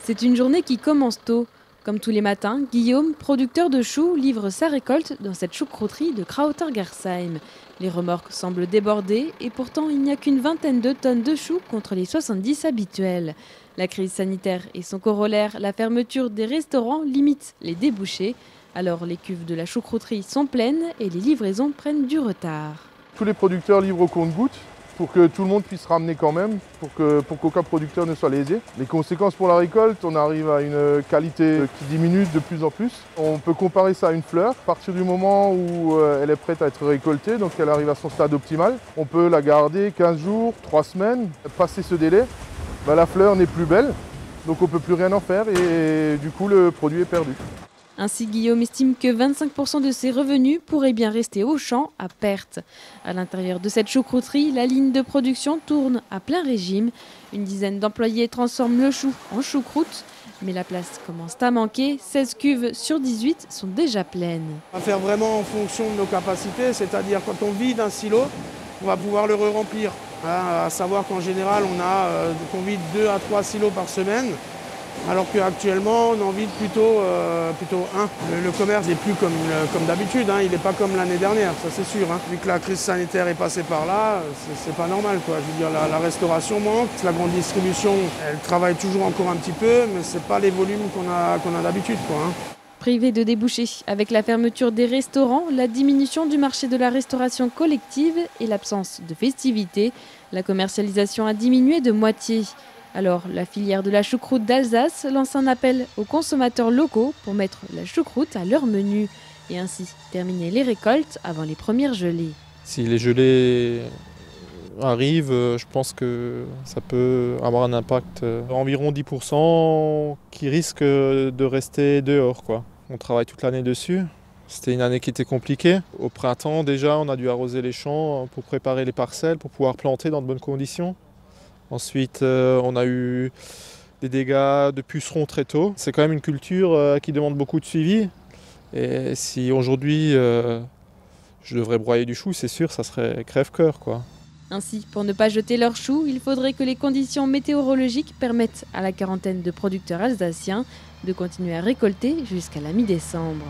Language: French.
C'est une journée qui commence tôt. Comme tous les matins, Guillaume, producteur de choux, livre sa récolte dans cette choucrouterie de Krauter-Gersheim. Les remorques semblent débordées et pourtant il n'y a qu'une vingtaine de tonnes de choux contre les 70 habituels. La crise sanitaire et son corollaire, la fermeture des restaurants, limitent les débouchés. Alors les cuves de la choucrouterie sont pleines et les livraisons prennent du retard. Tous les producteurs livrent au compte-gouttes pour que tout le monde puisse ramener quand même, pour qu'aucun producteur ne soit lésé. Les conséquences pour la récolte, on arrive à une qualité qui diminue de plus en plus. On peut comparer ça à une fleur. À partir du moment où elle est prête à être récoltée, donc elle arrive à son stade optimal, on peut la garder 15 jours, 3 semaines. Passé ce délai, la fleur n'est plus belle, donc on ne peut plus rien en faire et du coup le produit est perdu. Ainsi, Guillaume estime que 25% de ses revenus pourraient bien rester au champ à perte. À l'intérieur de cette choucrouterie, la ligne de production tourne à plein régime. Une dizaine d'employés transforment le chou en choucroute. Mais la place commence à manquer. 16 cuves sur 18 sont déjà pleines. On va faire vraiment en fonction de nos capacités, c'est-à-dire quand on vide un silo, on va pouvoir le remplir. À savoir qu'en général, on vide 2 à 3 silos par semaine. Alors qu'actuellement, on en vide plutôt un. Le commerce n'est plus comme d'habitude, il n'est pas comme l'année dernière, ça c'est sûr. Vu que la crise sanitaire est passée par là, c'est pas normal, quoi. Je veux dire, la restauration manque, la grande distribution, elle travaille toujours encore un petit peu, mais c'est pas les volumes qu'on a d'habitude, quoi. Privé de débouchés, avec la fermeture des restaurants, la diminution du marché de la restauration collective et l'absence de festivités, la commercialisation a diminué de moitié. Alors, la filière de la choucroute d'Alsace lance un appel aux consommateurs locaux pour mettre la choucroute à leur menu et ainsi terminer les récoltes avant les premières gelées. Si les gelées arrivent, je pense que ça peut avoir un impact environ 10% qui risque de rester dehors, quoi. On travaille toute l'année dessus. C'était une année qui était compliquée. Au printemps, déjà, on a dû arroser les champs pour préparer les parcelles, pour pouvoir planter dans de bonnes conditions. Ensuite, on a eu des dégâts de pucerons très tôt. C'est quand même une culture qui demande beaucoup de suivi. Et si aujourd'hui, je devrais broyer du chou, c'est sûr, ça serait crève-cœur, quoi. Ainsi, pour ne pas jeter leurs choux, il faudrait que les conditions météorologiques permettent à la quarantaine de producteurs alsaciens de continuer à récolter jusqu'à la mi-décembre.